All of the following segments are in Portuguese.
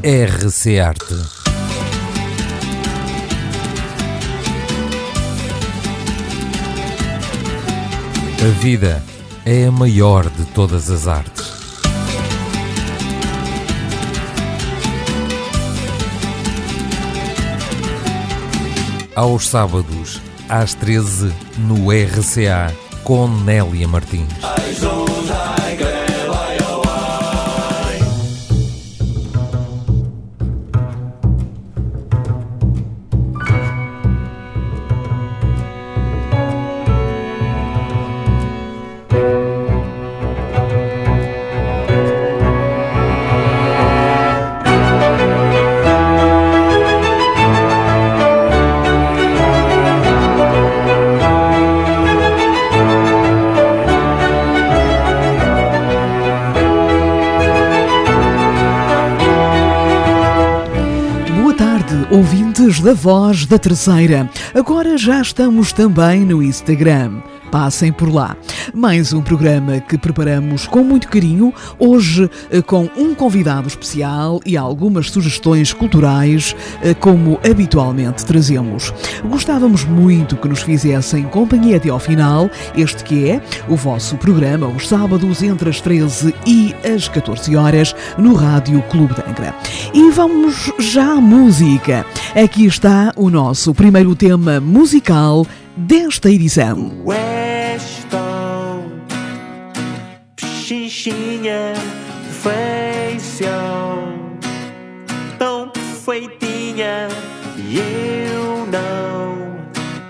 RC Arte. A vida é a maior de todas as artes. Aos sábados, às 13, no RCA, com Nélia Martins. Ouvintes da Voz da Terceira, agora já estamos também no Instagram. Passem por lá. Mais um programa que preparamos com muito carinho, hoje com um convidado especial e algumas sugestões culturais, como habitualmente trazemos. Gostávamos muito que nos fizessem companhia até ao final, este que é o vosso programa, os sábados entre as 13 e as 14 horas, no Rádio Clube de Angra. E vamos já à música. Aqui está o nosso primeiro tema musical desta edição. Pichincha, feição tão perfeitinha, e eu não,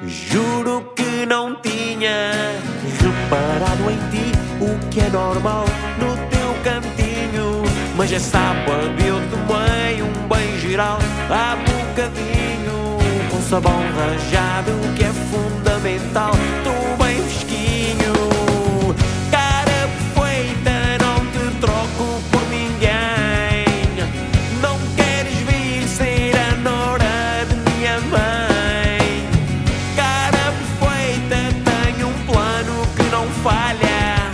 juro que não tinha reparado em ti o que é normal no teu cantinho. Mas é sábado eu tomei um banho geral há bocadinho, com sabão rajado que é fundamental. Estou bem fresquinho, cara perfeita, não te troco por ninguém. Não queres vir ser a nora de minha mãe. Cara perfeita, tenho um plano que não falha.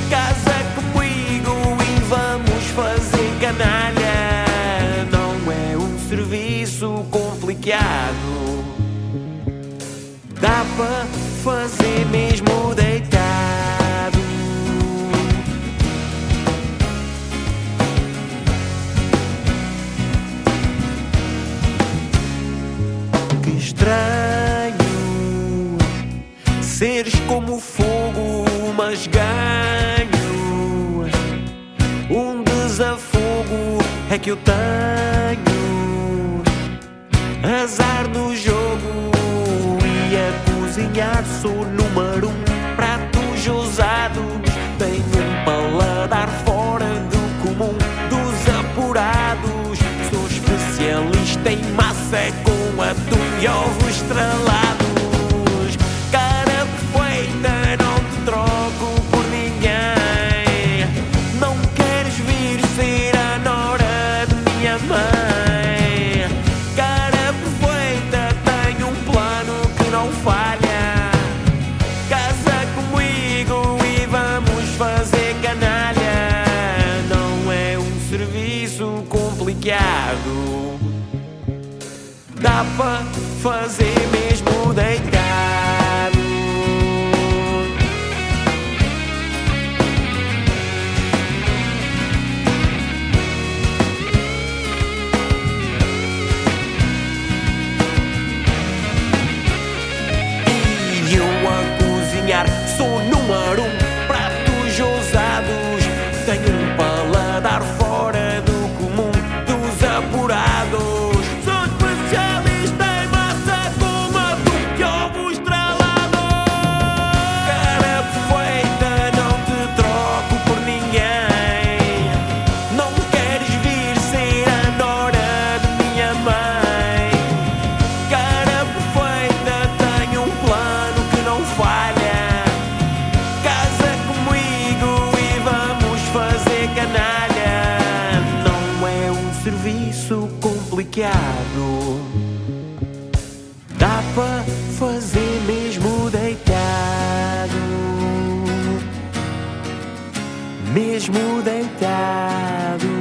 Casa comigo e vamos fazer canalha. Não é um serviço complicado, dá para fazer mesmo deitado. Que estranho seres como fogo, mas ganho um desafogo. É que eu tenho azar no jogo e a cozinhar sou número 1. Pratos ousados, tenho um paladar fora do comum dos apurados. Sou especialista em massa com atum e ovos estrelados. Cara perfeita, não te troco por ninguém. Não queres vir ser a nora de minha mãe. Cara perfeita, tenho um plano que não falha. Casa comigo e vamos fazer canalha. Não é um serviço complicado, dá para fazer mesmo deitado. E eu a cozinhar sou número 1. Pratos ousados, tenho um paladar fora do comum dos apurados. Sou especialista em massa com atum e ovos esfaqueado. Dá para fazer mesmo deitado, mesmo deitado.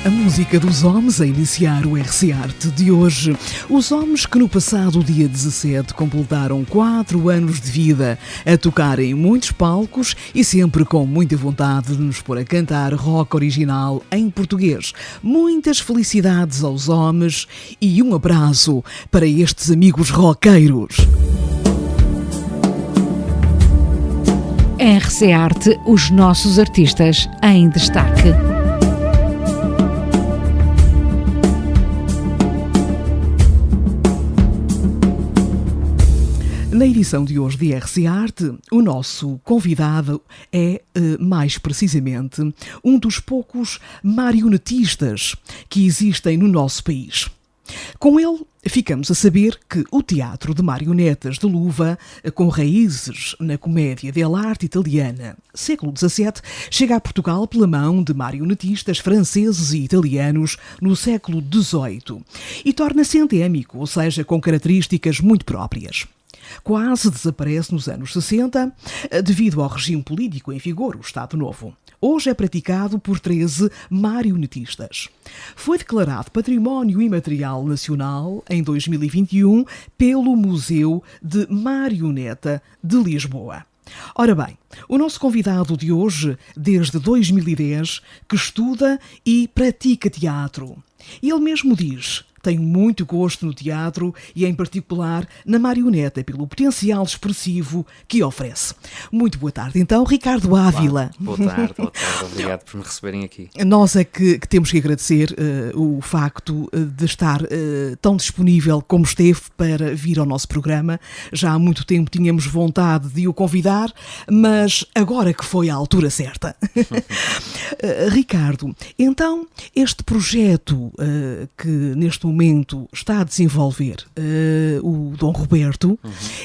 A música dos homens a iniciar o RC Arte de hoje. Os homens que no passado dia 17 completaram 4 anos de vida a tocar em muitos palcos e sempre com muita vontade de nos pôr a cantar rock original em português. Muitas felicidades aos homens e um abraço para estes amigos roqueiros. RC Arte, os nossos artistas em destaque. Na edição de hoje de RC Arte, o nosso convidado é, mais precisamente, um dos poucos marionetistas que existem no nosso país. Com ele, ficamos a saber que o teatro de marionetas de Luva, com raízes na comédia dell'arte italiana, século XVII, chega a Portugal pela mão de marionetistas franceses e italianos no século XVIII e torna-se endémico, ou seja, com características muito próprias. Quase desaparece nos anos 60 devido ao regime político em vigor, o Estado Novo. Hoje é praticado por 13 marionetistas. Foi declarado Património Imaterial Nacional em 2021 pelo Museu de Marioneta de Lisboa. Ora bem, o nosso convidado de hoje, desde 2010, que estuda e pratica teatro. Ele mesmo diz: tenho muito gosto no teatro e, em particular, na marioneta, pelo potencial expressivo que oferece. Muito boa tarde, então, Ricardo Ávila. Boa tarde, obrigado por me receberem aqui. Nós é que temos que agradecer o facto de estar tão disponível como esteve para vir ao nosso programa. Já há muito tempo tínhamos vontade de o convidar, mas agora que foi a altura certa. Ricardo, então, este projeto que neste momento está a desenvolver o Dom Roberto,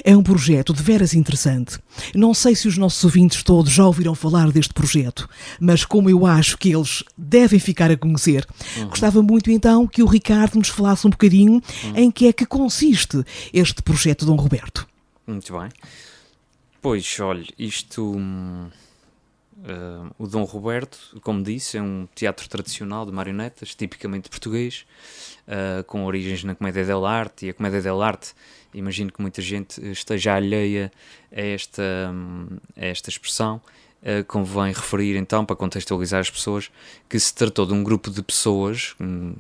é um projeto de veras interessante. Não sei se os nossos ouvintes todos já ouviram falar deste projeto, mas como eu acho que eles devem ficar a conhecer, gostava muito então que o Ricardo nos falasse um bocadinho em que é que consiste este projeto Dom Roberto. Muito bem. Pois, olha, isto... o Dom Roberto, como disse, é um teatro tradicional de marionetas, tipicamente português, com origens na comédia dell'arte, e a comédia dell'arte, imagino que muita gente esteja alheia a esta expressão. Convém referir então, para contextualizar as pessoas, que se tratou de um grupo de pessoas,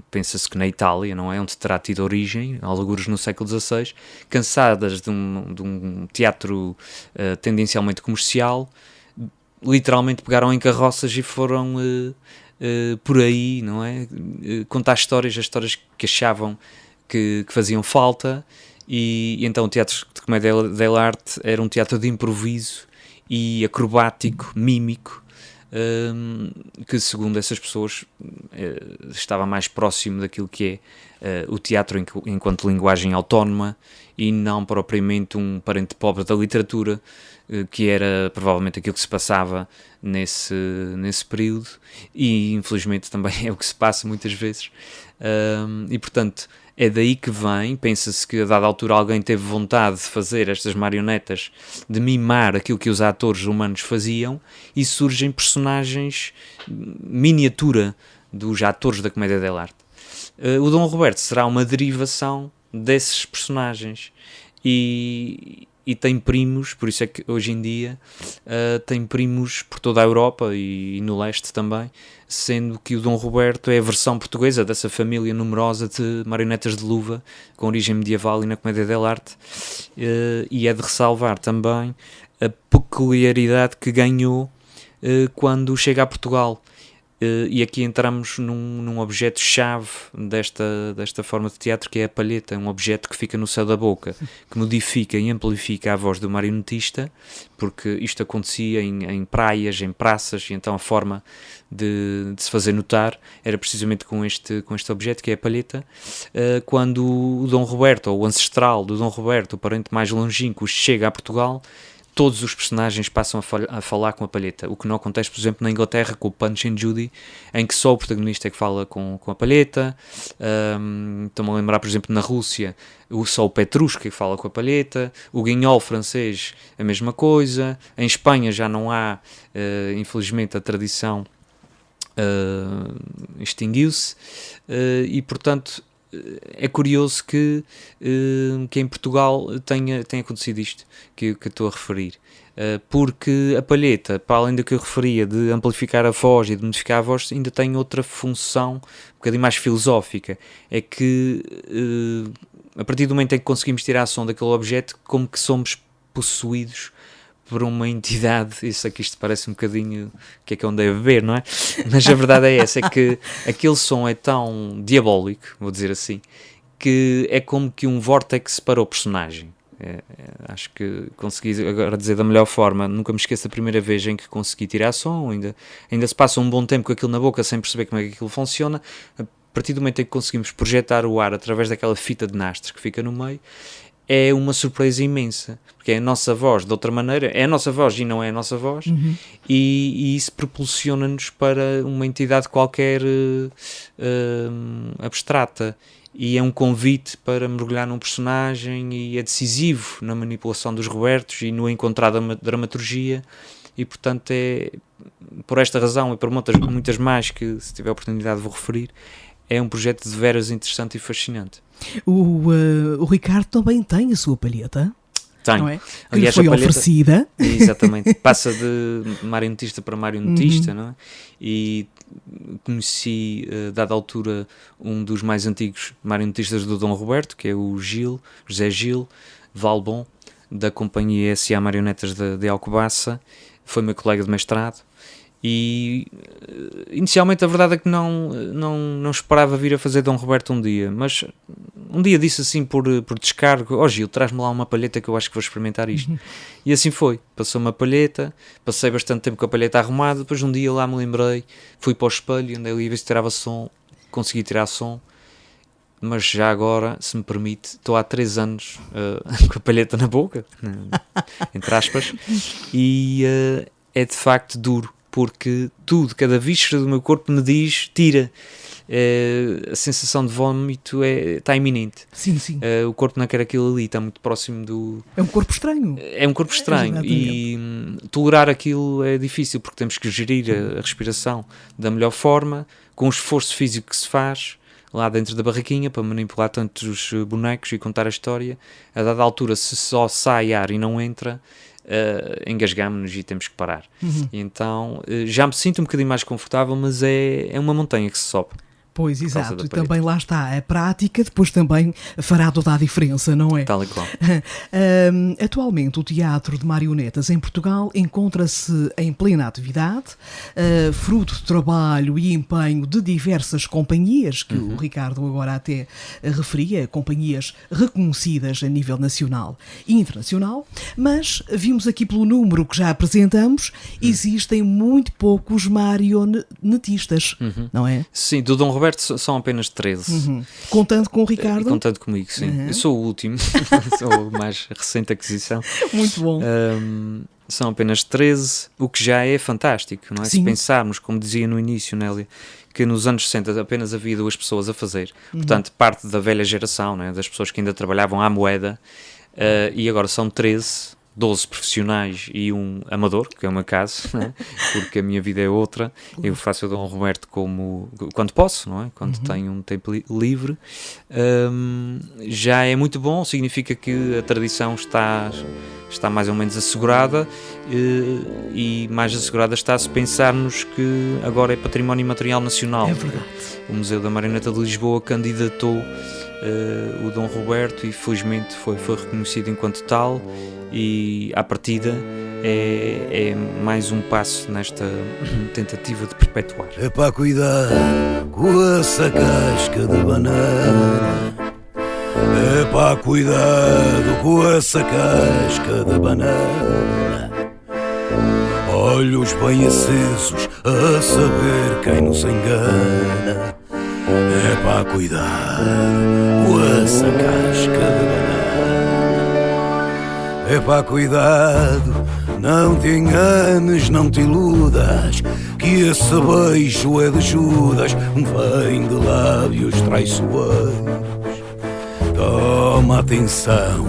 pensa-se que na Itália, não é? Onde terá tido origem, algures no século XVI, cansadas de um teatro tendencialmente comercial. Literalmente pegaram em carroças e foram por aí, não é? Contar as histórias que achavam que faziam falta, e então o teatro de comédia dell'arte era um teatro de improviso e acrobático, mímico, que segundo essas pessoas estava mais próximo daquilo que é o teatro enquanto linguagem autónoma e não propriamente um parente pobre da literatura, que era provavelmente aquilo que se passava nesse período, e infelizmente também é o que se passa muitas vezes, e portanto é daí que vem. Pensa-se que a dada altura alguém teve vontade de fazer estas marionetas, de mimar aquilo que os atores humanos faziam, e surgem personagens miniatura dos atores da comédia dell'arte. O Dom Roberto será uma derivação desses personagens, e tem primos, por isso é que hoje em dia tem primos por toda a Europa e no leste também, sendo que o Dom Roberto é a versão portuguesa dessa família numerosa de marionetas de Luva, com origem medieval e na comédia dell'arte, e é de ressalvar também a peculiaridade que ganhou quando chega a Portugal. E aqui entramos num objeto-chave desta forma de teatro, que é a palheta, um objeto que fica no céu da boca, que modifica e amplifica a voz do marionetista, porque isto acontecia em praias, em praças, e então a forma de se fazer notar era precisamente com este objeto, que é a palheta. Quando o Dom Roberto, ou o ancestral do Dom Roberto, o parente mais longínquo, chega a Portugal, todos os personagens passam a falar com a palheta, o que não acontece, por exemplo, na Inglaterra com o Punch and Judy, em que só o protagonista é que fala com a palheta. Estou-me a lembrar, por exemplo, na Rússia, só o Petrushka que fala com a palheta, o Guignol francês, a mesma coisa. Em Espanha já não há, infelizmente, a tradição extinguiu-se, e portanto é curioso que em Portugal tenha acontecido isto que estou a referir, porque a palheta, para além do que eu referia de amplificar a voz e de modificar a voz, ainda tem outra função um bocadinho mais filosófica, é que a partir do momento em que conseguimos tirar som daquele objeto, como que somos possuídos por uma entidade. Isso aqui, isto parece um bocadinho que é que eu andei a beber, não é? Mas a verdade é essa, é que aquele som é tão diabólico, vou dizer assim, que é como que um vórtex para o personagem. Acho que consegui agora dizer da melhor forma. Nunca me esqueço da primeira vez em que consegui tirar som, ainda se passa um bom tempo com aquilo na boca sem perceber como é que aquilo funciona. A partir do momento em que conseguimos projetar o ar através daquela fita de nastros que fica no meio, é uma surpresa imensa, porque é a nossa voz, de outra maneira, é a nossa voz e não é a nossa voz, e isso propulsiona-nos para uma entidade qualquer abstrata, e é um convite para mergulhar num personagem, e é decisivo na manipulação dos Robertos e no encontrar da dramaturgia, e portanto é, por esta razão e por muitas mais que, se tiver oportunidade, vou referir, é um projeto de veras interessante e fascinante. O Ricardo também tem a sua palheta. Tem. Não é? Que Aliás, lhe foi a palheta, oferecida. Exatamente. Passa de marionetista para marionetista, não é? E conheci, dada altura, um dos mais antigos marionetistas do Dom Roberto, que é o José Gil Valbon, da companhia S.A. Marionetas de Alcobaça. Foi meu colega de mestrado. E inicialmente a verdade é que não esperava vir a fazer Dom Roberto um dia, mas um dia disse assim por descargo: Gil, traz-me lá uma palheta que eu acho que vou experimentar isto. E assim foi, passou uma palheta, passei bastante tempo com a palheta arrumada, depois um dia lá me lembrei, fui para o espelho, andei ali a ver se tirava som, consegui tirar som, mas já agora, se me permite, estou há 3 anos com a palheta na boca, entre aspas, e é de facto duro, porque cada víscera do meu corpo me diz, tira. A sensação de vómito está iminente. Sim, sim. O corpo não quer aquilo ali, está muito próximo do... É um corpo estranho. É um corpo estranho, e tolerar aquilo é difícil, porque temos que gerir a respiração da melhor forma, com o esforço físico que se faz lá dentro da barraquinha, para manipular tantos bonecos e contar a história. A dada altura, se só sai ar e não entra, engasgamos-nos e temos que parar. E então já me sinto um bocadinho mais confortável, mas é uma montanha que se sobe. Pois, exato, e também lá está, a prática depois também fará toda a diferença, não é? Tal e qual. Atualmente o teatro de marionetas em Portugal encontra-se em plena atividade, fruto de trabalho e empenho de diversas companhias, que o Ricardo agora até referia, companhias reconhecidas a nível nacional e internacional, mas vimos aqui pelo número que já apresentamos, existem muito poucos marionetistas, não é? Sim, do Dom Roberto são apenas 13. Contando com o Ricardo? Contando comigo, sim. Eu sou o último, sou a mais recente aquisição. Muito bom. São apenas 13, o que já é fantástico, não é? Sim. Se pensarmos, como dizia no início, Nélia, que nos anos 60 apenas havia 2 pessoas a fazer, portanto, parte da velha geração, não é? Das pessoas que ainda trabalhavam à moeda, e agora são 13, 12 profissionais e um amador, que é o meu caso, né? Porque a minha vida é outra. Eu faço o Dom Roberto quando posso, não é? Quando tenho um tempo livre. Já é muito bom, significa que a tradição está mais ou menos assegurada, e mais assegurada está se pensarmos que agora é património imaterial nacional. É verdade. O Museu da Marioneta de Lisboa candidatou o Dom Roberto e felizmente foi reconhecido enquanto tal, e e à partida é mais um passo nesta tentativa de perpetuar. É para cuidar com essa casca de banana. É para cuidado com essa casca de banana. Olhos bem acesos a saber quem nos engana. É para cuidar com essa casca de banana. É para cuidado, não te enganes, não te iludas, que esse beijo é de Judas, vem de lábios traiçoeiros. Toma atenção,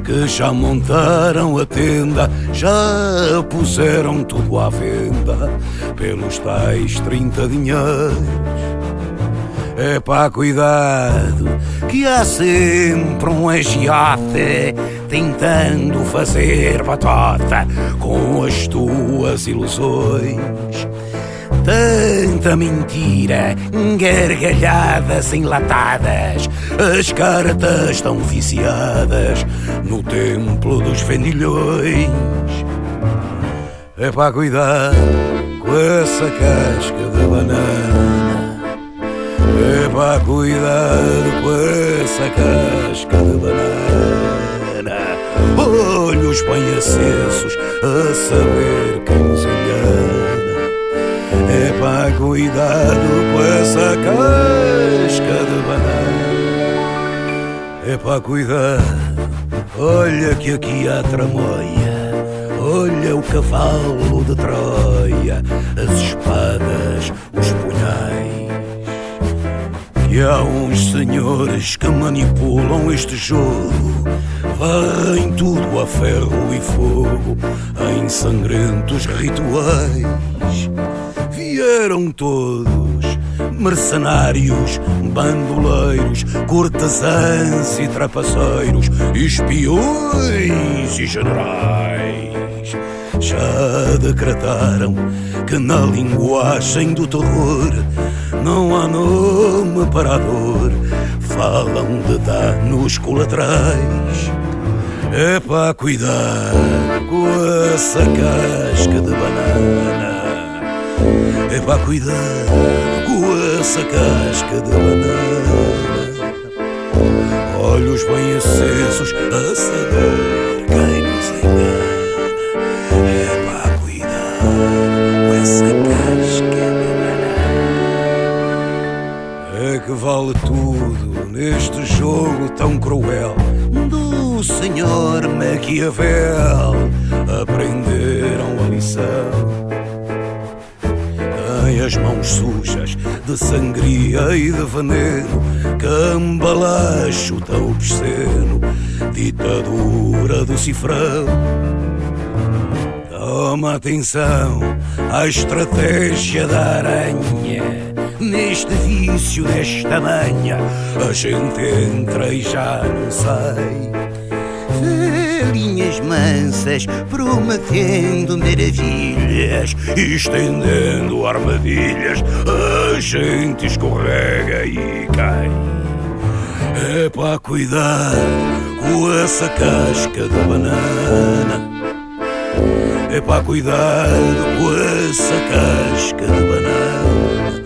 que já montaram a tenda, já puseram tudo à venda, pelos tais 30 dinheiros. É pá, cuidado, que há sempre um agiote tentando fazer batota com as tuas ilusões. Tanta mentira, gargalhadas enlatadas, as cartas estão viciadas no templo dos vendilhões. É para cuidar com essa casca de banana. É para cuidar com essa casca de banana. Olhos bem acesos a saber quem nos engana. É para cuidado com essa casca de banana. É para cuidar, olha que aqui há tramóia, olha o cavalo de Troia, as espadas, os punhais. E há uns senhores que manipulam este jogo, varrem tudo a ferro e fogo em sangrentos rituais. Vieram todos, mercenários, bandoleiros, cortesãs e trapaceiros, espiões e generais. Já decretaram que na linguagem do terror não há nome para a dor, falam de danos colaterais. É para cuidar com essa casca de banana. É para cuidar com essa casca de banana. Olhos bem acesos a saber quem nos engana. É para cuidar com essa casca de banana. É que vale tudo neste jogo tão cruel do senhor Maquiavel. Aprenderam a lição. As mãos sujas de sangria e de veneno, cambalacho tão obsceno, ditadura do cifrão. Toma atenção à estratégia da aranha, neste vício, nesta manha, a gente entra e já não sai. Velhinhas mansas prometendo maravilhas, estendendo armadilhas, a gente escorrega e cai. É para cuidar com essa casca de banana. É para cuidar com essa casca de banana.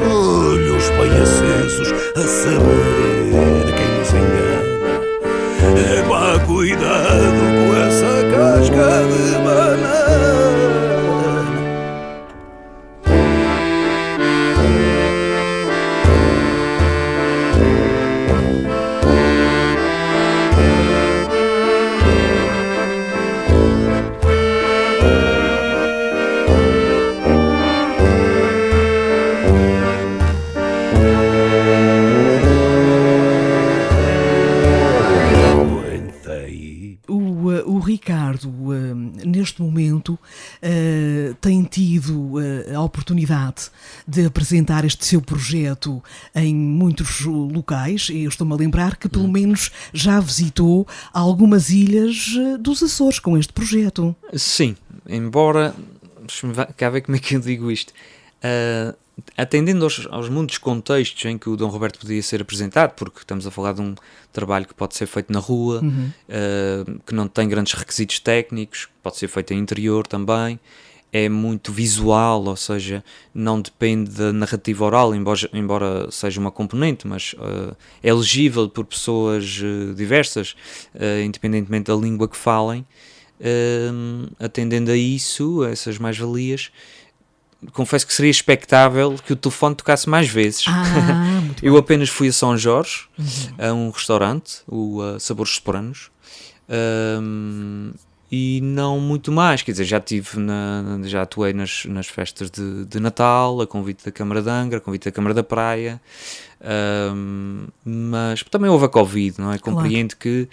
Olhos bem acesos a saber quem nos engana. É para cuidado com essa casca de banana. O Ricardo, neste momento, tem tido a oportunidade de apresentar este seu projeto em muitos locais. Eu estou-me a lembrar que, pelo menos, já visitou algumas ilhas dos Açores com este projeto. Sim, embora... Deixa-me cá ver como é que eu digo isto. atendendo aos muitos contextos em que o Dom Roberto podia ser apresentado, porque estamos a falar de um trabalho que pode ser feito na rua, que não tem grandes requisitos técnicos, pode ser feito em interior também, é muito visual, ou seja, não depende da narrativa oral, embora seja uma componente, mas é legível por pessoas diversas, independentemente da língua que falem. Atendendo a isso, a essas mais-valias, confesso que seria expectável que o telefone tocasse mais vezes. Eu apenas fui a São Jorge, a um restaurante, o Sabores Sopranos, e não muito mais. Quer dizer, já atuei nas festas de Natal, a convite da Câmara de Angra, a convite da Câmara da Praia, mas também houve a Covid, não é? Compreendo que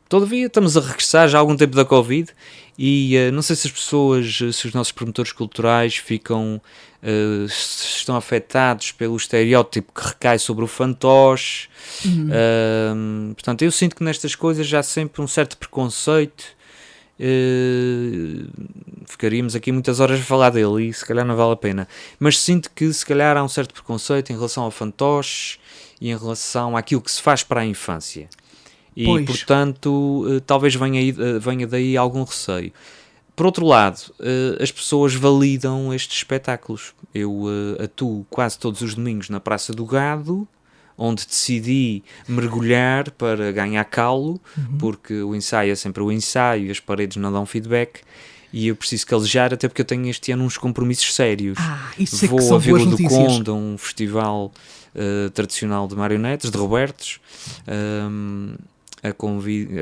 todavia estamos a regressar já há algum tempo da Covid e não sei se as pessoas, se os nossos promotores culturais estão afetados pelo estereótipo que recai sobre o fantoche. Portanto, eu sinto que nestas coisas já há sempre um certo preconceito. Ficaríamos aqui muitas horas a falar dele e se calhar não vale a pena, mas sinto que se calhar há um certo preconceito em relação ao fantoche e em relação àquilo que se faz para a infância. E, portanto, talvez venha daí algum receio. Por outro lado, as pessoas validam estes espetáculos. Eu atuo quase todos os domingos na Praça do Gado, onde decidi mergulhar para ganhar calo, porque o ensaio é sempre o ensaio e as paredes não dão feedback. E eu preciso calejar, até porque eu tenho este ano uns compromissos sérios. Isso Vou é que são a Vila boas do notícias. Conde, a um festival tradicional de marionetes, de Robertos, a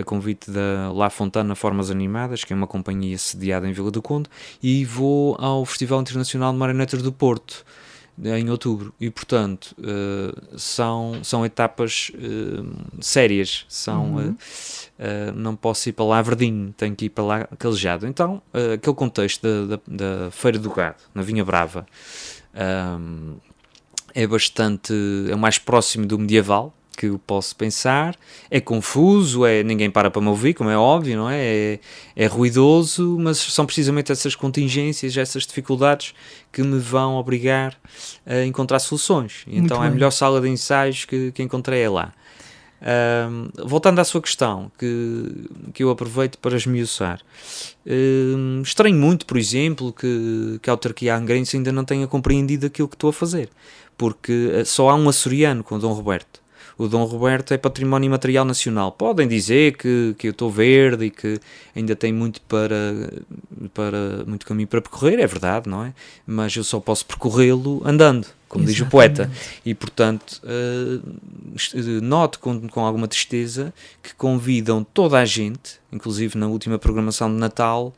convite da La Fontana Formas Animadas, que é uma companhia sediada em Vila do Conde, e vou ao Festival Internacional de Marionetas do Porto, em outubro, e portanto são etapas sérias, não posso ir para lá verdinho, tenho que ir para lá calejado. Então aquele contexto da Feira do Gado, na Vinha Brava, é o mais próximo do medieval que eu posso pensar, é confuso, ninguém para me ouvir, como é óbvio, não é? É ruidoso, mas são precisamente essas contingências, essas dificuldades que me vão obrigar a encontrar soluções. Então é a melhor sala de ensaios que encontrei é lá. Voltando à sua questão, que eu aproveito para esmiuçar, estranho muito, por exemplo, que a autarquia angrense ainda não tenha compreendido aquilo que estou a fazer, porque só há um açoriano com o Dom Roberto. O Dom Roberto é património imaterial nacional. Podem dizer que eu estou verde e que ainda tem muito muito caminho para percorrer, é verdade, não é? Mas eu só posso percorrê-lo andando, como diz o poeta. E, portanto, noto com alguma tristeza que convidam toda a gente, inclusive na última programação de Natal,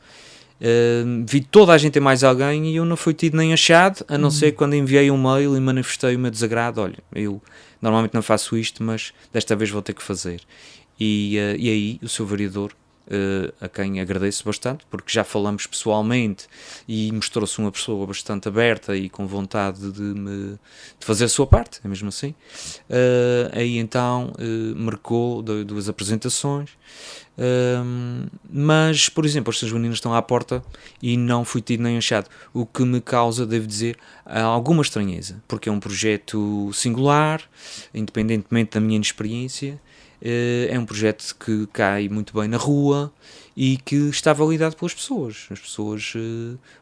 vi toda a gente e mais alguém e eu não fui tido nem achado, a não ser quando enviei um mail e manifestei o meu desagrado. Olha, eu normalmente não faço isto, mas desta vez vou ter que fazer. E aí o seu vereador, a quem agradeço bastante, porque já falamos pessoalmente e mostrou-se uma pessoa bastante aberta e com vontade de fazer a sua parte, é mesmo assim. Aí então marcou duas apresentações. Mas, por exemplo, as suas meninas estão à porta e não fui tido nem achado, o que me causa, devo dizer, alguma estranheza, porque é um projeto singular, independentemente da minha inexperiência. É um projeto que cai muito bem na rua e que está validado pelas pessoas. As pessoas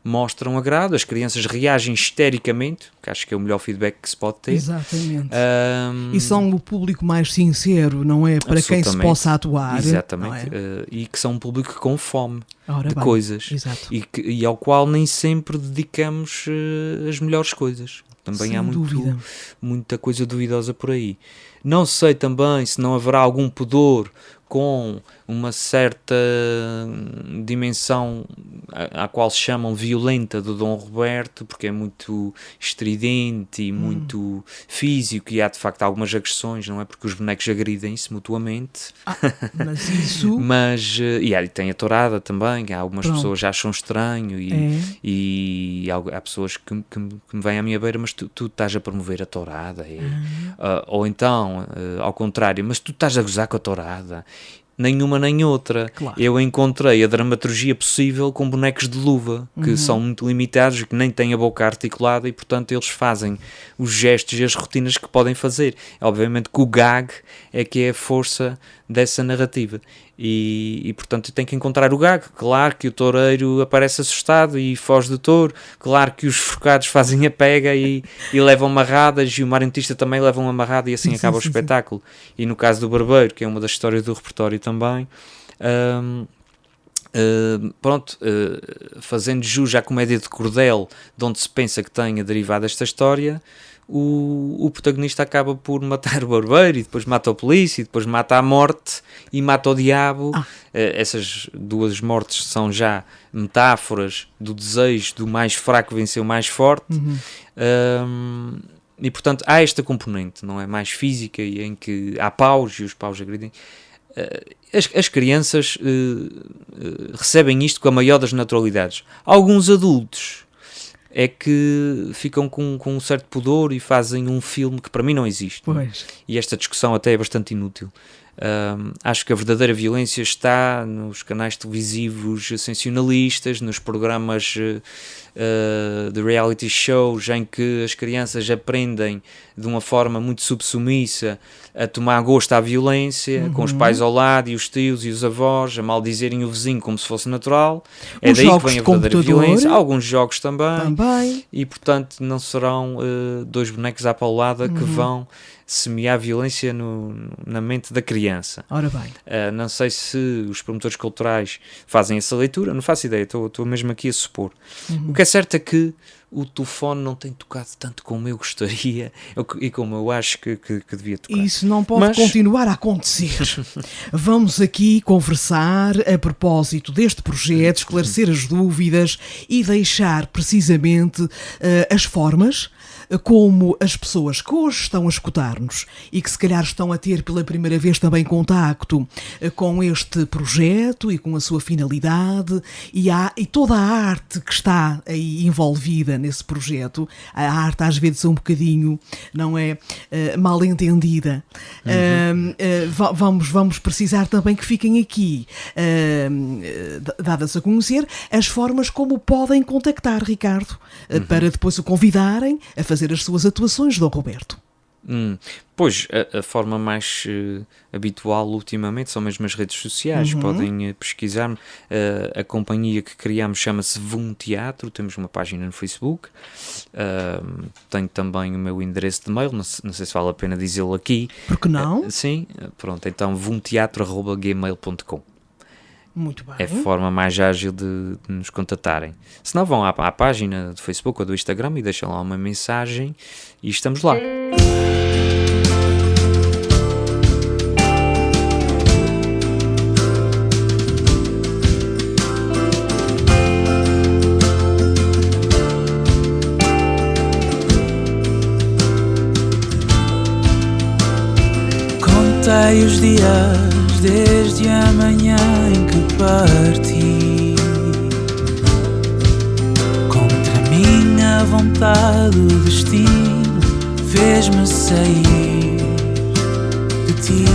mostram agrado, as crianças reagem histericamente, que acho que é o melhor feedback que se pode ter. Exatamente. E são o público mais sincero, não é? Para quem se possa atuar. Exatamente. E que são um público com fome de coisas. Exato. E ao qual nem sempre dedicamos as melhores coisas. Também há muita coisa duvidosa por aí. Não sei também se não haverá algum pudor com uma certa dimensão à qual se chamam violenta do Dom Roberto, porque é muito estridente e muito físico, e há de facto algumas agressões, não é? Porque os bonecos agridem-se mutuamente. Mas isso... E tem a tourada também, há algumas pessoas que acham estranho e há pessoas que me vêm à minha beira, mas tu estás a promover a tourada, ou então, ao contrário, mas tu estás a gozar com a tourada. nenhuma nem outra. Claro. Eu encontrei a dramaturgia possível com bonecos de luva, que são muito limitados, que nem têm a boca articulada e, portanto, eles fazem os gestos e as rotinas que podem fazer. Obviamente que o gag é que é a força dessa narrativa. E portanto, tem que encontrar o gag. Claro que o toureiro aparece assustado e foge do touro. Claro que os forcados fazem a pega e levam amarradas, e o marionetista também leva uma amarrada, e assim acaba o espetáculo. E no caso do barbeiro, que é uma das histórias do repertório também, fazendo jus à comédia de cordel, de onde se pensa que tenha derivado esta história, o protagonista acaba por matar o barbeiro, e depois mata o polícia, e depois mata a morte e mata o diabo. Essas duas mortes são já metáforas do desejo do mais fraco vencer o mais forte. E portanto há esta componente, não é, mais física, e em que há paus e os paus agridem. As crianças recebem isto com a maior das naturalidades. Alguns adultos é que ficam com um certo pudor e fazem um filme que para mim não existe. Pois. E esta discussão até é bastante inútil. Acho que a verdadeira violência está nos canais televisivos sensacionalistas, nos programas de reality shows, em que as crianças aprendem de uma forma muito subsumissa a tomar gosto à violência, com os pais ao lado e os tios e os avós a maldizerem o vizinho como se fosse natural. É daí que vem a verdadeira violência. Alguns jogos também. E portanto não serão dois bonecos à paulada que vão semear violência na mente da criança. Ora bem. Não sei se os promotores culturais fazem essa leitura, não faço ideia, estou mesmo aqui a supor. O que é certo é que o telefone não tem tocado tanto como eu gostaria e como eu acho que devia tocar. Isso não pode continuar a acontecer. Vamos aqui conversar a propósito deste projeto, esclarecer as dúvidas e deixar precisamente as formas como as pessoas que hoje estão a escutar-nos e que se calhar estão a ter pela primeira vez também contacto com este projeto e com a sua finalidade e toda a arte que está aí envolvida nesse projeto. A arte às vezes é um bocadinho, não é, mal entendida. Vamos precisar também que fiquem aqui dadas a conhecer as formas como podem contactar Ricardo para depois o convidarem a fazer as suas atuações, Dom Roberto. Pois, a forma mais habitual ultimamente são mesmo as redes sociais. Podem pesquisar-me. A companhia que criámos chama-se VUM Teatro, temos uma página no Facebook, tenho também o meu endereço de mail, não sei se vale a pena dizê-lo aqui. Por que não? Sim, pronto, então vumteatro@gmail.com. Muito bem. É a forma mais ágil de nos contatarem. Se não, vão à página do Facebook ou do Instagram e deixam lá uma mensagem e estamos lá. Contei os dias desde a manhã em que parti, contra a minha vontade o destino fez-me sair de ti.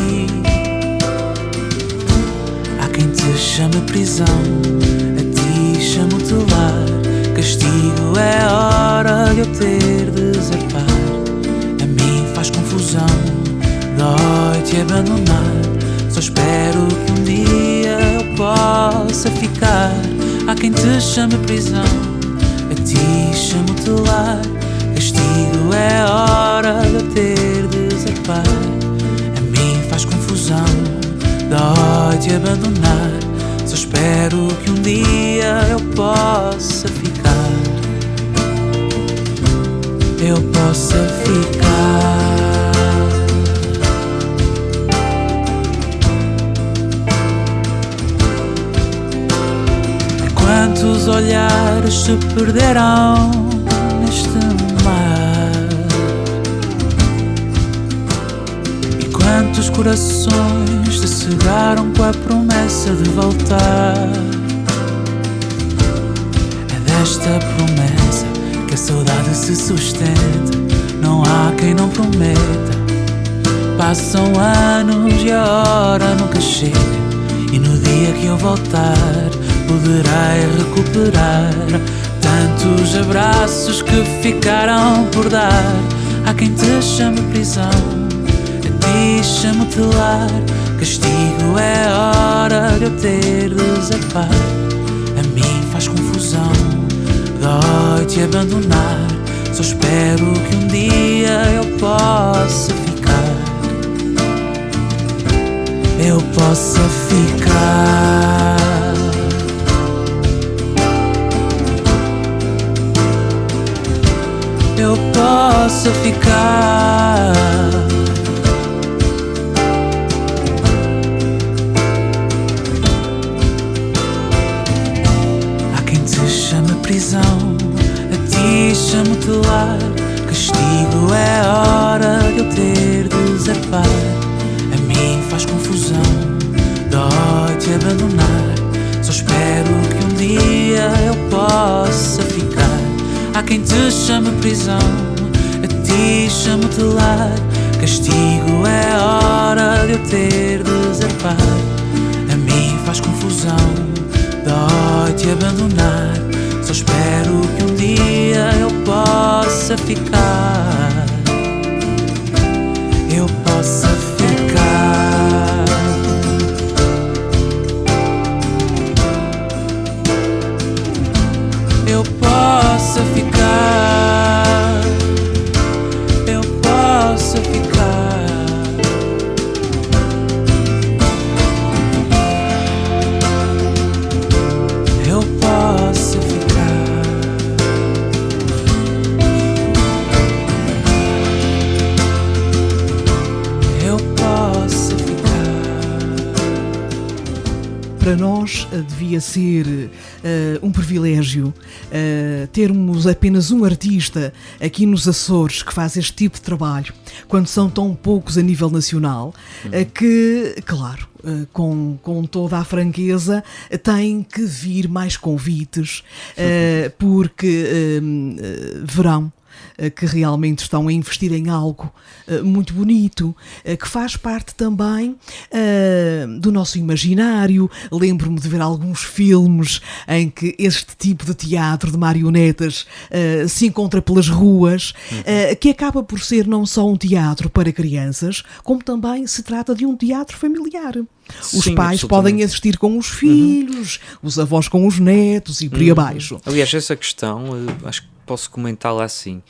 Há quem te chame prisão, a ti chamo-te lar. Castigo é hora de eu ter de zarpar. A mim faz confusão, dói-te abandonar. Só espero que um dia eu possa ficar. Há quem te chame prisão, a ti chamo-te lar. Castigo é hora de eu ter de zarpar. A mim faz confusão, dói-te abandonar. Só espero que um dia eu possa ficar. Eu possa ficar. Quantos olhares se perderam neste mar, e quantos corações se cegaram com a promessa de voltar. É desta promessa que a saudade se sustenta. Não há quem não prometa. Passam anos e a hora nunca chega. E no dia que eu voltar poderei recuperar tantos abraços que ficaram por dar. Há quem te chame prisão, a ti chamo-te lar. Castigo é hora de eu ter de zarpar. A mim faz confusão, dói-te abandonar. Só espero que um dia eu possa ficar. Eu possa ficar. Eu possa ficar. Há quem te chame prisão, a ti chamo-te lar. Castigo é hora de eu ter de zarpar. A mim faz confusão, dói-te abandonar. Só espero que um dia eu possa ficar. Há quem te chame prisão, a ti chamo-te lar. Castigo é hora de eu ter de zarpar. A mim faz confusão, dói-te abandonar. Só espero que um dia eu possa ficar. Eu possa ficar. Eu possa ficar. Eu possa ficar. Eu possa ficar. Eu possa ficar. Para nós devia ser um privilégio termos apenas um artista aqui nos Açores que faz este tipo de trabalho, quando são tão poucos a nível nacional, que, claro, com toda a franqueza, tem que vir mais convites, porque verão que realmente estão a investir em algo muito bonito, que faz parte também do nosso imaginário. Lembro-me de ver alguns filmes em que este tipo de teatro de marionetas se encontra pelas ruas, que acaba por ser não só um teatro para crianças, como também se trata de um teatro familiar. Os Sim, pais podem assistir com os filhos, os avós com os netos e por aí abaixo. Aliás, essa questão, acho que posso comentá-la assim,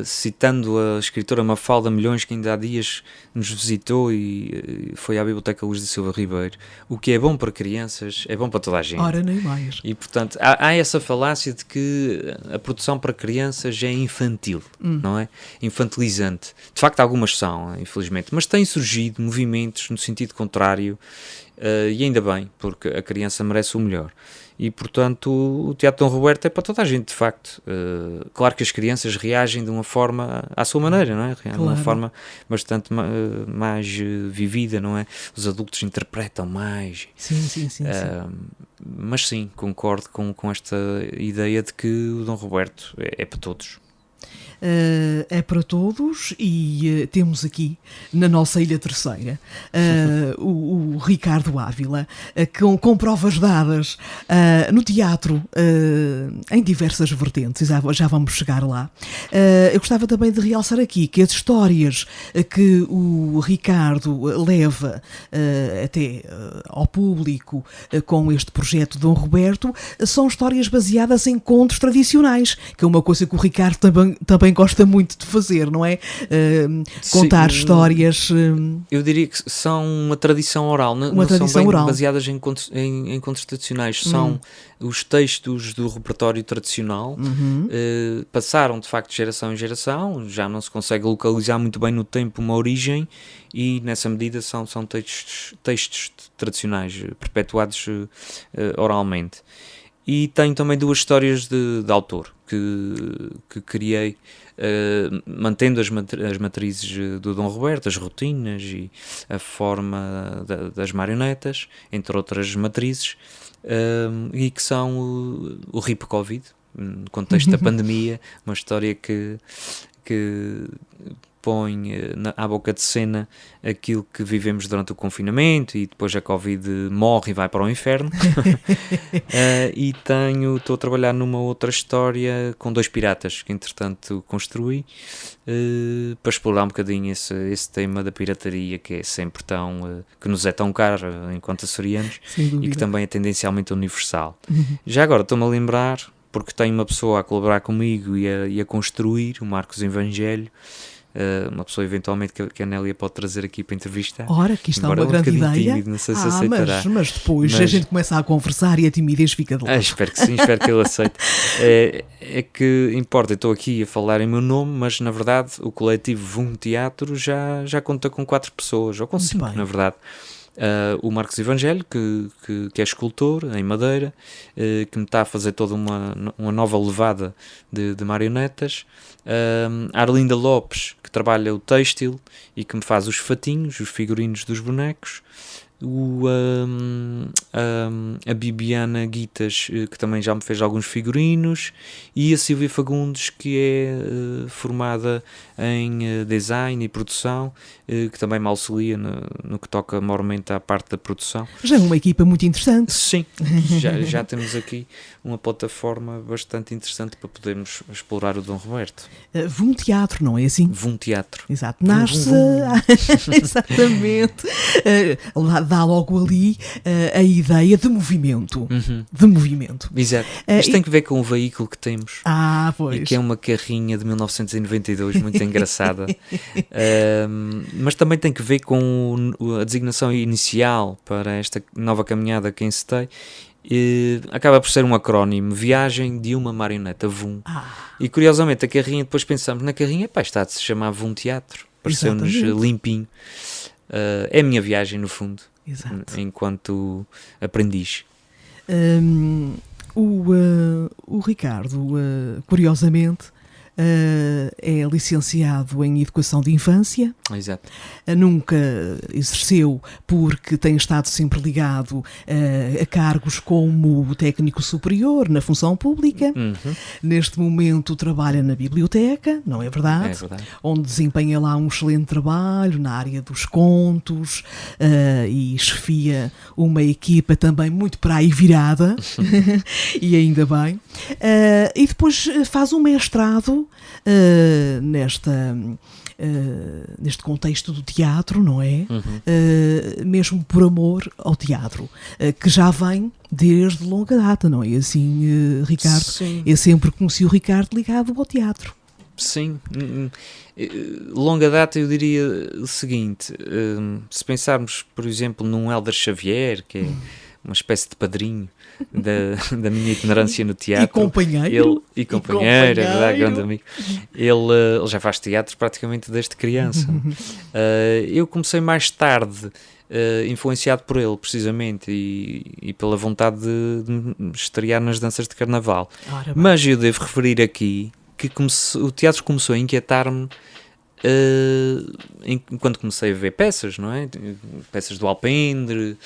citando a escritora Mafalda Milhões, que ainda há dias nos visitou e foi à Biblioteca Luz da Silva Ribeiro. O que é bom para crianças é bom para toda a gente. Ora, nem mais. E, portanto, há essa falácia de que a produção para crianças é infantil, não é? Infantilizante. De facto, algumas são, infelizmente, mas têm surgido movimentos no sentido contrário, e ainda bem, porque a criança merece o melhor. E, portanto, o Teatro Dom Roberto é para toda a gente, de facto. Claro que as crianças reagem de uma forma à sua maneira, não é? De uma forma bastante mais vivida, não é? Os adultos interpretam mais. Sim. Mas sim, concordo com esta ideia de que o Dom Roberto é para todos. É para todos e temos aqui na nossa Ilha Terceira o Ricardo Ávila com provas dadas no teatro em diversas vertentes, já vamos chegar lá. Eu gostava também de realçar aqui que as histórias que o Ricardo leva até ao público com este projeto Dom Roberto são histórias baseadas em contos tradicionais, que é uma coisa que o Ricardo também gosta muito de fazer, não é? Contar histórias. Eu diria que são uma tradição oral, não tradição são bem oral. baseadas em contos tradicionais, são os textos do repertório tradicional, passaram de facto de geração em geração, já não se consegue localizar muito bem no tempo uma origem, e nessa medida são textos tradicionais perpetuados oralmente. E tenho também duas histórias de autor que criei, mantendo as matrizes do Dom Roberto, as rotinas e a forma das marionetas, entre outras matrizes, e que são o RIP Covid, no contexto da pandemia, uma história que põe à boca de cena aquilo que vivemos durante o confinamento e depois a Covid morre e vai para o inferno. E estou a trabalhar numa outra história com 2 piratas que entretanto construí, para explorar um bocadinho esse tema da pirataria, que é sempre que nos é tão caro enquanto açorianos e que também é tendencialmente universal. Já agora estou-me a lembrar, porque tenho uma pessoa a colaborar comigo e a construir, o Marcos Evangelho, uma pessoa eventualmente que a Nélia pode trazer aqui para entrevistar. Ora, aqui está uma grande ideia. Tímido, não sei se aceitará. Mas depois a gente começa a conversar e a timidez fica de lado. Espero que sim, espero que ele aceite. É que importa, eu estou aqui a falar em meu nome, mas na verdade o coletivo VUM Teatro já conta com 4 pessoas, ou com 5 na verdade. O Marcos Evangelho, que é escultor em madeira, que me está a fazer toda uma nova levada de marionetas. A Arlinda Lopes, que trabalha o têxtil e que me faz os fatinhos, os figurinos dos bonecos. A Bibiana Guitas, que também já me fez alguns figurinos, e a Silvia Fagundes, que é formada em design e produção, que também me auxilia no que toca maiormente à parte da produção. Já é uma equipa muito interessante. Sim, já temos aqui uma plataforma bastante interessante para podermos explorar o Dom Roberto. VUM Teatro, não é assim? VUM Teatro. Exato, nasce exatamente, dá logo ali a ideia de movimento. De movimento. Exato. Isto tem que ver com o veículo que temos. Pois. E que é uma carrinha de 1992, muito engraçada. Mas também tem que ver com a designação inicial para esta nova caminhada que encetei. Acaba por ser um acrónimo, Viagem de uma Marioneta, VUM. E curiosamente a carrinha, depois pensamos na carrinha, está de se chamar VUM Teatro, pareceu-nos limpinho. É a minha viagem no fundo. Exato. Enquanto aprendiz. O Ricardo, curiosamente, é licenciado em Educação de Infância. Exato. Nunca exerceu porque tem estado sempre ligado a cargos como técnico superior na função pública. Neste momento trabalha na biblioteca, não é verdade? É verdade. Onde desempenha lá um excelente trabalho na área dos contos e chefia uma equipa também muito para aí virada e ainda bem. E depois faz um mestrado neste contexto do teatro, não é? Mesmo por amor ao teatro, que já vem desde longa data, não é assim, Ricardo? Sim. Eu sempre conheci o Ricardo ligado ao teatro. Sim, longa data. Eu diria o seguinte, se pensarmos, por exemplo, num Hélder Xavier, que é uma espécie de padrinho da minha itinerância no teatro. E companheiro. E companheiro, é verdade, grande amigo. Ele já faz teatro praticamente desde criança. Eu comecei mais tarde, influenciado por ele, precisamente, e pela vontade de me estrear nas danças de carnaval. Mas eu devo referir aqui que o teatro começou a inquietar-me enquanto comecei a ver peças, não é? Peças do Alpendre,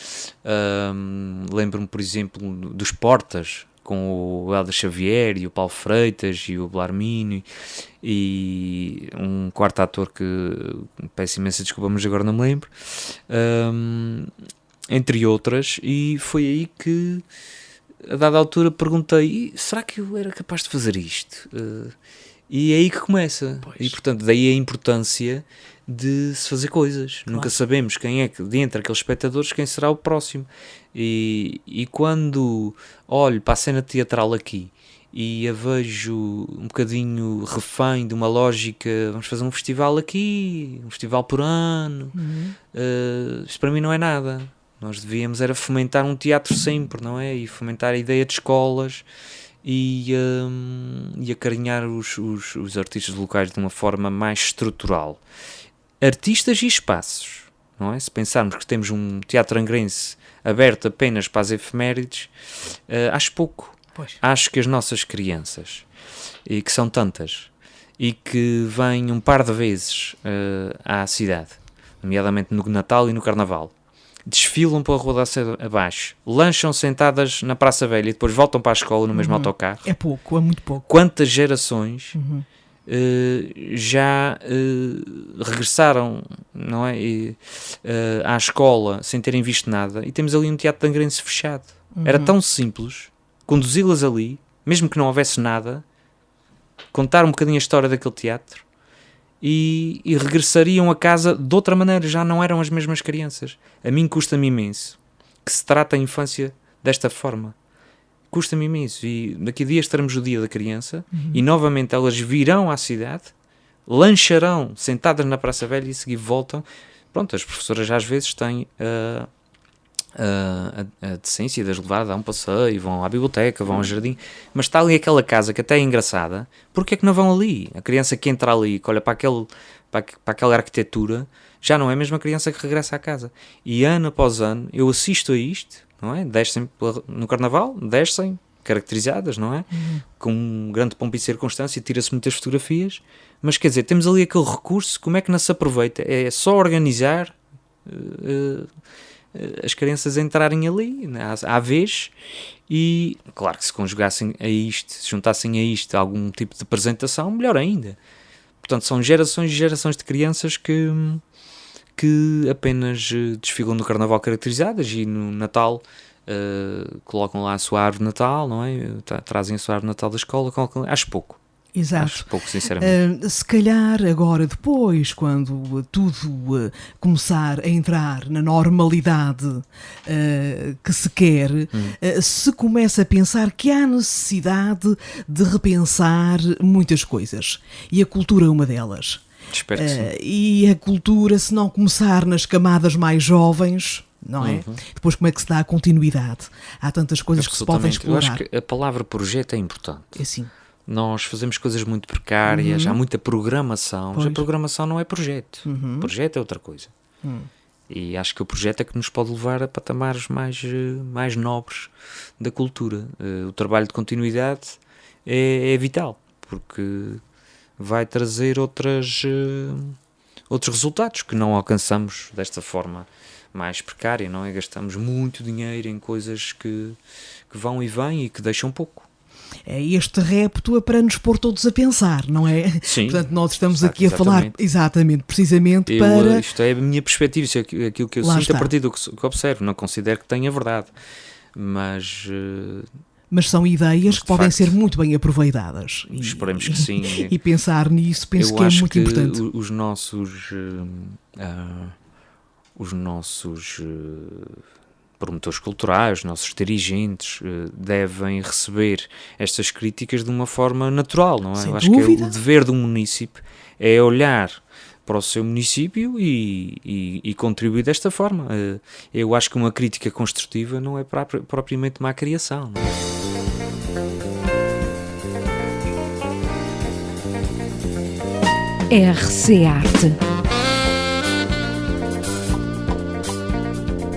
lembro-me, por exemplo, dos Portas, com o Hélder Xavier e o Paulo Freitas e o Blarmino e um quarto ator que peço imensa desculpa, mas agora não me lembro, entre outras, e foi aí que a dada altura perguntei, será que eu era capaz de fazer isto? E é aí que começa. Pois. E portanto daí a importância de se fazer coisas. Claro. Nunca sabemos quem é que, dentre aqueles espectadores, quem será o próximo. E quando olho para a cena teatral aqui e a vejo um bocadinho refém de uma lógica, vamos fazer um festival aqui, um festival por ano, isto para mim não é nada. Nós devíamos era fomentar um teatro sempre, não é? E fomentar a ideia de escolas e acarinhar os artistas locais de uma forma mais estrutural. Artistas e espaços, não é? Se pensarmos que temos um teatro angrense aberto apenas para as efemérides, acho pouco. Pois. Acho que as nossas crianças, e que são tantas, e que vêm um par de vezes à cidade, nomeadamente no Natal e no Carnaval, desfilam pela Rua da Sé abaixo, lancham sentadas na Praça Velha e depois voltam para a escola no mesmo autocarro. É pouco, é muito pouco. Quantas gerações já regressaram, não é? À escola sem terem visto nada, e temos ali um teatro de Angrense fechado. Era tão simples conduzi-las ali, mesmo que não houvesse nada, contar um bocadinho a história daquele teatro, e regressariam a casa de outra maneira, já não eram as mesmas crianças. A mim custa-me imenso que se trata a infância desta forma. Custa-me imenso. E daqui a dias teremos o Dia da Criança e novamente elas virão à cidade, lancharão sentadas na Praça Velha e a seguir voltam. Pronto, as professoras às vezes têm a decência de as levar a dar um passeio, vão à biblioteca, vão ao jardim, mas está ali aquela casa que até é engraçada. Porque é que não vão ali? A criança que entra ali, que olha para aquela arquitetura, já não é a mesma criança que regressa à casa. E ano após ano eu assisto a isto, não é? Descem no Carnaval, descem caracterizadas, não é? Com um grande pompa e circunstância, tira-se muitas fotografias, mas quer dizer, temos ali aquele recurso, como é que não se aproveita? É só organizar as crianças entrarem ali à vez, e claro que se conjugassem a isto, se juntassem a isto algum tipo de apresentação, melhor ainda. Portanto, são gerações e gerações de crianças que apenas desfilam no Carnaval caracterizadas e no Natal colocam lá a sua árvore de Natal, não é? Trazem a sua árvore de Natal da escola, acho pouco. Exato. Acho pouco, sinceramente. Se calhar agora depois, quando tudo começar a entrar na normalidade que se quer, se começa a pensar que há necessidade de repensar muitas coisas. E a cultura é uma delas. Espero que sim. E a cultura, se não começar nas camadas mais jovens, não é? Depois como é que se dá a continuidade? Há tantas coisas que se podem explorar. Eu acho que a palavra projeto é importante. É sim. Nós fazemos coisas muito precárias, há muita programação, mas a programação não é projeto. Projeto é outra coisa. E acho que o projeto é que nos pode levar a patamares mais nobres da cultura. O trabalho de continuidade é vital, porque vai trazer outros resultados que não alcançamos desta forma mais precária, não é? Gastamos muito dinheiro em coisas que vão e vêm e que deixam pouco. Este repto é para nos pôr todos a pensar, não é? Sim. Portanto, nós estamos aqui a falar precisamente para... Isto é a minha perspectiva, isso é aquilo que eu sinto a partir do que observo. Não considero que tenha verdade, mas são ideias que podem ser muito bem aproveitadas. Esperemos que sim. E pensar nisso, penso que é muito importante. Os nossos promotores culturais, os nossos dirigentes devem receber estas críticas de uma forma natural, não é? Sem Eu acho dúvida. que o dever do município é olhar para o seu município e contribuir desta forma. Eu acho que uma crítica construtiva não é propriamente má criação, não é? RC Arte.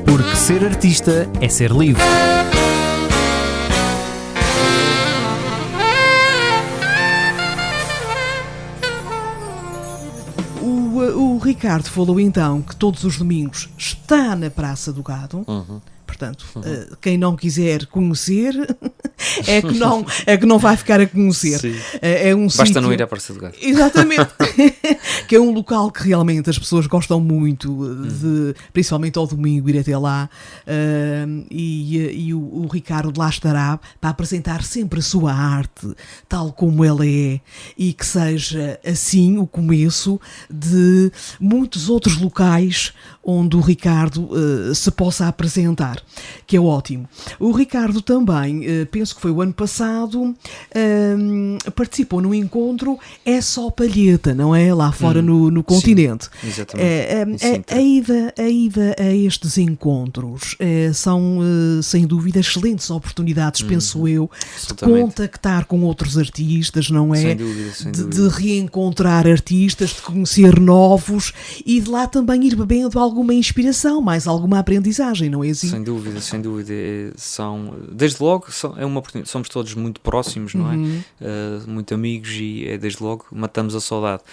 Porque ser artista é ser livre. O Ricardo falou então que todos os domingos está na Praça do Gado. Portanto, quem não quiser conhecer é que não vai ficar a conhecer. É um Basta sítio... não ir à Praça do Gado. Exatamente. Que é um local que realmente as pessoas gostam muito de, principalmente ao domingo, ir até lá, e o Ricardo lá estará para apresentar sempre a sua arte tal como ela é, e que seja assim o começo de muitos outros locais onde o Ricardo se possa apresentar, que é ótimo. O Ricardo também, penso que foi o ano passado, participou num encontro É Só Palheta, não é? Lá fora no continente. Sim, exatamente. A ida a estes encontros são, sem dúvida, excelentes oportunidades, penso eu, de contactar com outros artistas, não é? Sem dúvida, sem dúvida. De reencontrar artistas, de conhecer novos e de lá também ir bebendo alguma inspiração, mais alguma aprendizagem, não é assim? Sem dúvida. Desde logo, é uma oportunidade. Somos todos muito próximos, não é? Muito amigos, e desde logo matamos a saudade.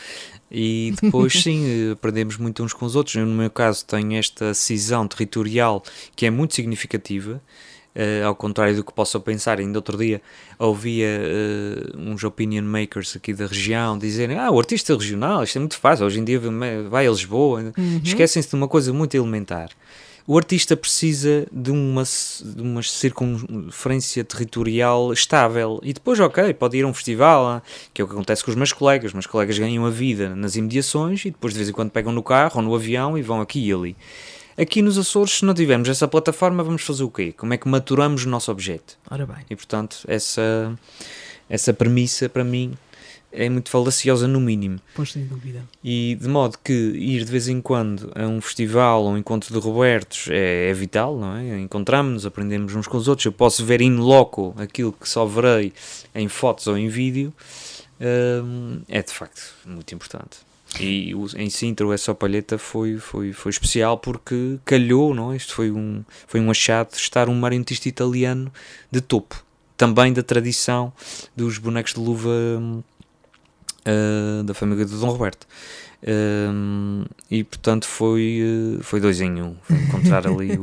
E depois, sim, aprendemos muito uns com os outros. Eu, no meu caso, tenho esta cisão territorial que é muito significativa. ao contrário do que possa pensar. Ainda outro dia ouvia uns opinion makers aqui da região dizerem: o artista regional, isto é muito fácil, hoje em dia vai a Lisboa, esquecem-se de uma coisa muito elementar. O artista precisa de uma circunferência territorial estável e depois, pode ir a um festival, que é o que acontece com os meus colegas. Os meus colegas ganham a vida nas imediações e depois de vez em quando pegam no carro ou no avião e vão aqui e ali. Aqui nos Açores, se não tivermos essa plataforma, vamos fazer o quê? Como é que maturamos o nosso objeto? Ora bem. E portanto, essa premissa para mim é muito falaciosa no mínimo. Pois, sem dúvida. E de modo que ir de vez em quando a um festival ou um encontro de Robertos é vital, não é? Encontramos-nos, aprendemos uns com os outros. Eu posso ver in loco aquilo que só verei em fotos ou em vídeo. É de facto muito importante. E em Sintra o É Só Palheta foi especial porque calhou, não é? Isto foi um achado de estar um marionetista italiano de topo. Também da tradição dos bonecos de luva da família do Dom Roberto. E portanto foi 2 em 1. Foi encontrar ali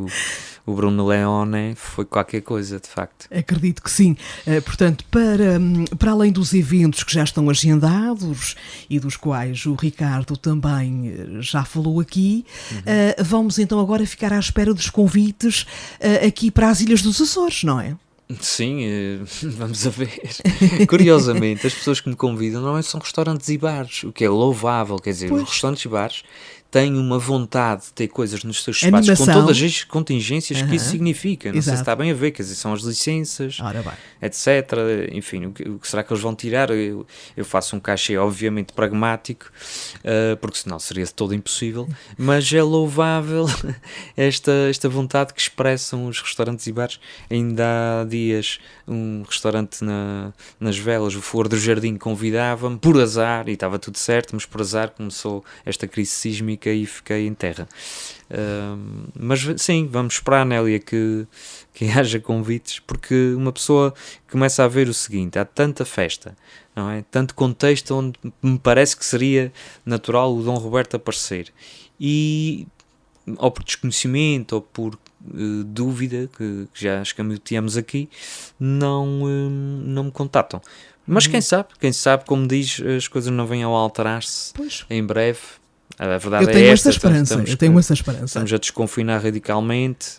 o Bruno Leone, foi qualquer coisa, de facto. Acredito que sim. Portanto, para além dos eventos que já estão agendados e dos quais o Ricardo também já falou aqui, vamos então agora ficar à espera dos convites aqui para as Ilhas dos Açores, não é? Sim, vamos a ver. Curiosamente, as pessoas que me convidam normalmente são restaurantes e bares, o que é louvável, quer dizer, os restaurantes e bares têm uma vontade de ter coisas nos seus espaços, Animação. com todas as contingências que isso significa. Não sei se está bem a ver, quer dizer, são as licenças, etc. Enfim, o que será que eles vão tirar? Eu faço um cachê obviamente pragmático, porque senão seria todo impossível, mas é louvável esta vontade que expressam os restaurantes e bares. Ainda há dias um restaurante nas Velas, o Flor do Jardim, convidava-me, por azar, e estava tudo certo, mas por azar começou esta crise sísmica e fiquei em terra. Mas sim, vamos esperar, Nélia, que haja convites, porque uma pessoa começa a ver o seguinte: há tanta festa, não é? Tanto contexto onde me parece que seria natural o Dom Roberto aparecer, e ou por desconhecimento ou por dúvida, que já escamoteamos aqui, não me contatam. Mas quem sabe, como diz, as coisas não venham a alterar-se em breve. A verdade eu tenho é esta. Eu tenho essa esperança. Estamos a desconfinar radicalmente,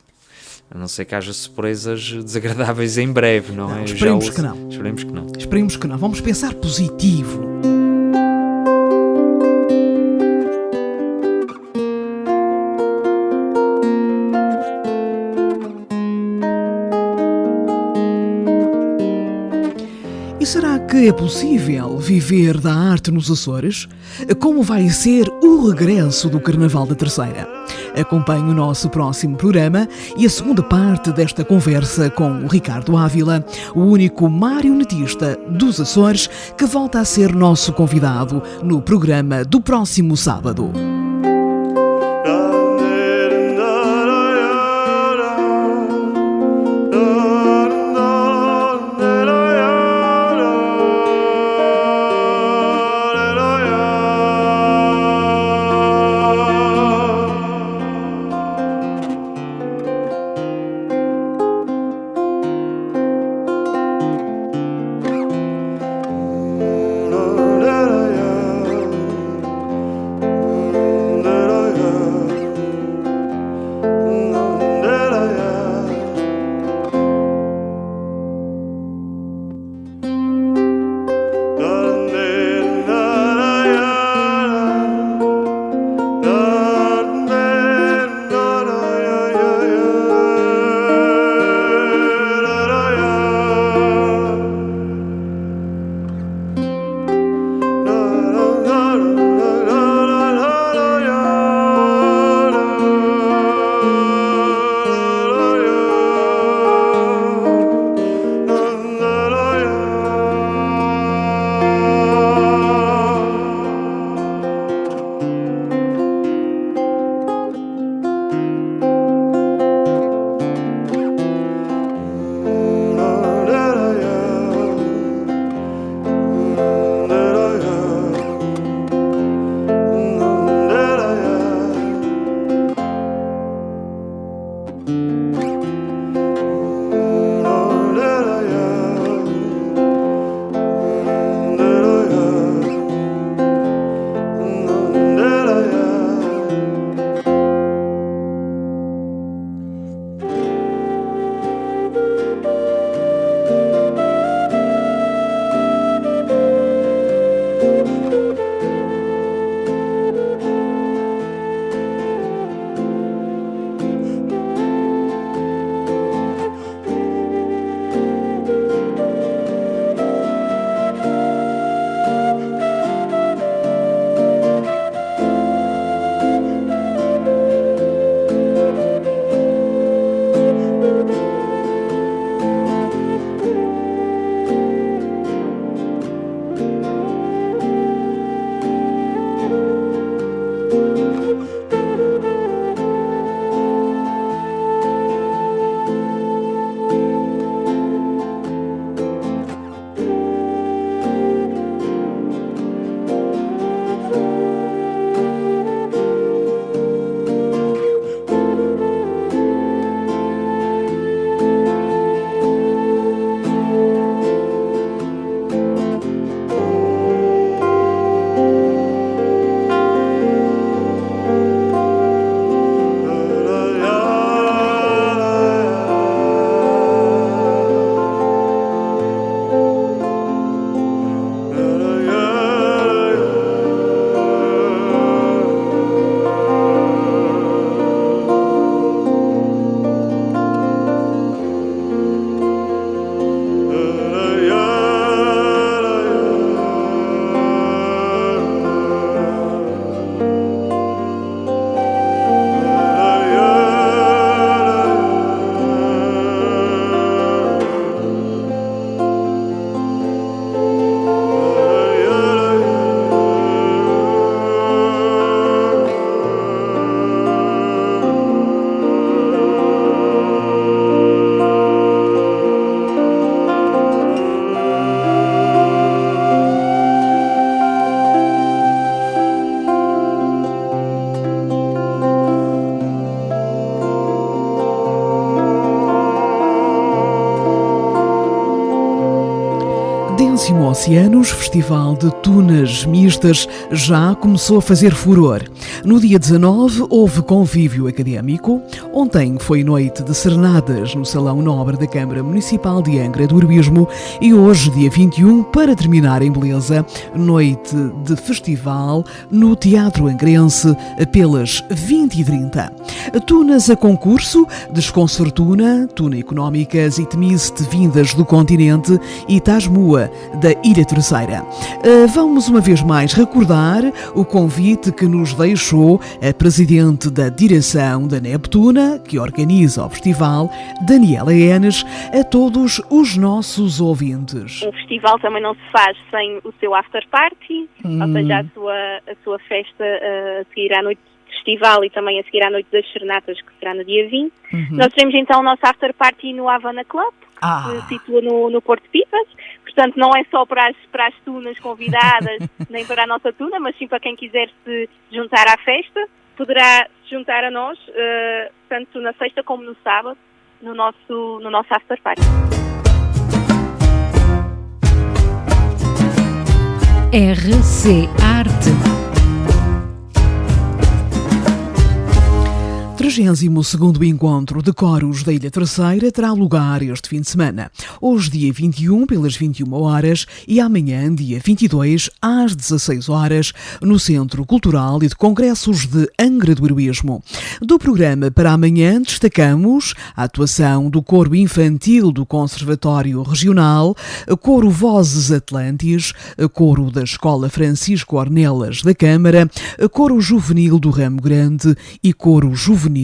a não ser que haja surpresas desagradáveis em breve, não é? Esperemos que não. Esperemos que não. Vamos pensar positivo. E será que é possível viver da arte nos Açores? Como vai ser o regresso do Carnaval da Terceira? Acompanhe o nosso próximo programa e a segunda parte desta conversa com o Ricardo Ávila, o único marionetista dos Açores que volta a ser nosso convidado no programa do próximo sábado. 30º Oceanos Festival de Tunas Mistas já começou a fazer furor. No dia 19 houve convívio académico, ontem foi noite de serenadas no Salão Nobre da Câmara Municipal de Angra do Heroísmo e hoje, dia 21, para terminar em beleza, noite de festival no Teatro Angrense pelas 20h30. Tunas a concurso, Desconcertuna, Tuna Económicas e Temiste vindas do continente e Tasmua da Ilha Terceira. Vamos uma vez mais recordar o convite que nos deixou a Presidente da Direção da Neptuna, que organiza o festival, Daniela Enes, a todos os nossos ouvintes. Um festival também não se faz sem o seu after party, ou seja, a sua festa a seguir à noite de festival e também a seguir à noite das serenatas, que será no dia 20. Nós teremos então o nosso after party no Havana Club, que se situa no Porto de Pipas. Portanto, não é só para as tunas convidadas, nem para a nossa tuna, mas sim para quem quiser se juntar à festa, poderá se juntar a nós, tanto na sexta como no sábado, no nosso after party. RC Arte. 32º Encontro de Coros da Ilha Terceira terá lugar este fim de semana. Hoje, dia 21, pelas 21h e amanhã, dia 22, às 16h, no Centro Cultural e de Congressos de Angra do Heroísmo. Do programa para amanhã, destacamos a atuação do Coro Infantil do Conservatório Regional, Coro Vozes Atlantes, Coro da Escola Francisco Ornelas da Câmara, Coro Juvenil do Ramo Grande e Coro Juvenil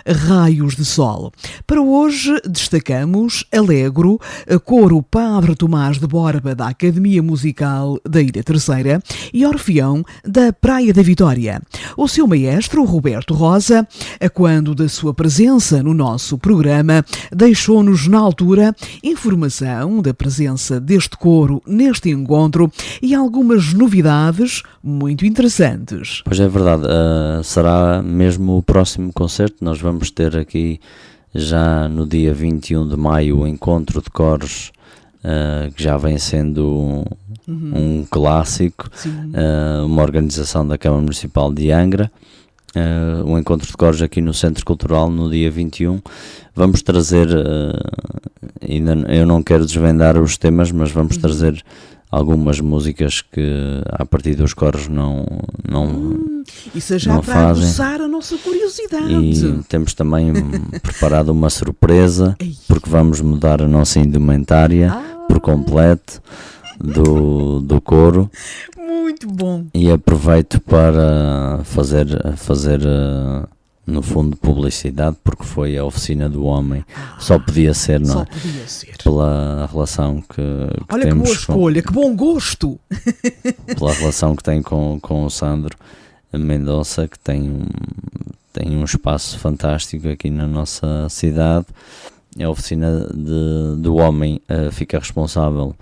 Raios de Sol. Para hoje destacamos Alegro, Coro Padre Tomás de Borba da Academia Musical da Ilha Terceira e Orfeão da Praia da Vitória. O seu maestro, Roberto Rosa, quando da sua presença no nosso programa, deixou-nos na altura informação da presença deste coro neste encontro e algumas novidades muito interessantes. Pois é verdade, será mesmo o próximo concerto. Nós vamos ter aqui já no dia 21 de maio o encontro de coros, que já vem sendo um clássico, uma organização da Câmara Municipal de Angra. Um encontro de coros aqui no Centro Cultural no dia 21. Vamos trazer, eu não quero desvendar os temas, mas vamos trazer algumas músicas que a partir dos coros não isso já não para fazem. aguçar a nossa curiosidade. E temos também preparado uma surpresa, porque vamos mudar a nossa indumentária por completo do coro. Muito bom. E aproveito para fazer no fundo publicidade, porque foi a Oficina do Homem. Só podia ser, não é? Só podia ser. Pela relação que olha temos. Que boa escolha, que bom gosto. Pela relação que tem com o Sandro Mendonça, que tem um espaço fantástico aqui na nossa cidade. A Oficina do Homem fica responsável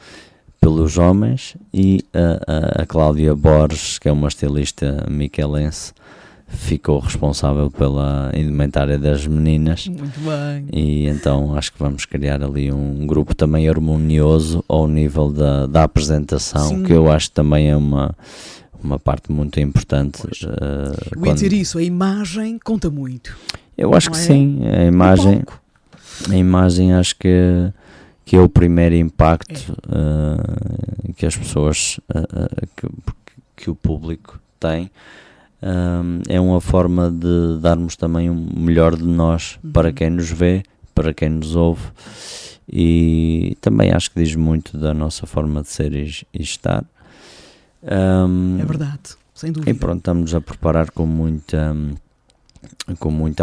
pelos homens e a Cláudia Borges, que é uma estilista miquelense, ficou responsável pela indumentária das meninas. Muito bem. E então acho que vamos criar ali um grupo também harmonioso ao nível da apresentação. Sim. Que eu acho que também é uma parte muito importante. Eu ia dizer isso, a imagem conta muito. Eu acho que sim, a imagem acho que é o primeiro impacto que as pessoas, que o público tem. É uma forma de darmos também o melhor de nós para quem nos vê, para quem nos ouve, e também acho que diz muito da nossa forma de ser e estar. É verdade, sem dúvida. E pronto, estamos a preparar com muita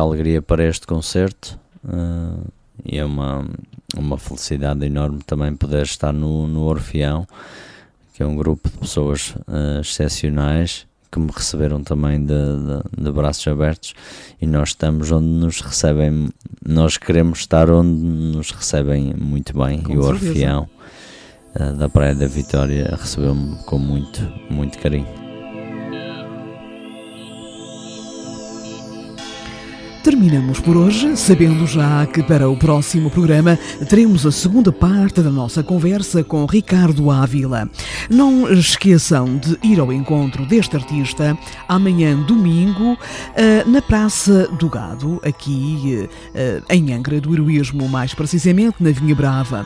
alegria para este concerto, e é uma felicidade enorme também poder estar no Orfeão, que é um grupo de pessoas excepcionais, que me receberam também de braços abertos, e nós estamos onde nos recebem, nós queremos estar onde nos recebem muito bem. Com e o Orfeão da Praia da Vitória recebeu-me com muito, muito carinho. terminamos por hoje, sabendo já que para o próximo programa teremos a segunda parte da nossa conversa com Ricardo Ávila. Não esqueçam de ir ao encontro deste artista amanhã, domingo, na Praça do Gado, aqui em Angra do Heroísmo, mais precisamente na Vinha Brava.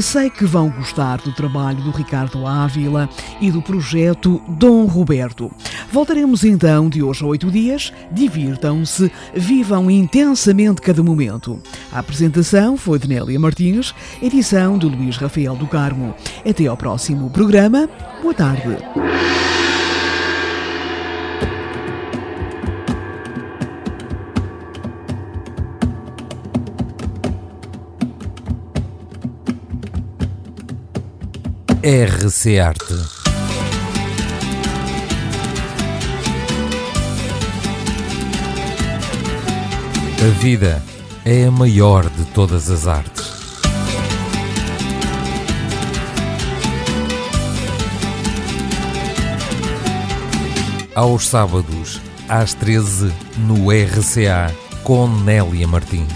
Sei que vão gostar do trabalho do Ricardo Ávila e do projeto Dom Roberto. Voltaremos então de hoje a 8 dias. Divirtam-se, vivam intensamente cada momento. A apresentação foi de Nélia Martins, edição de Luís Rafael do Carmo. Até ao próximo programa. Boa tarde. RC Arte. A vida é a maior de todas as artes. Aos sábados, às 13, no RCA, com Nélia Martins.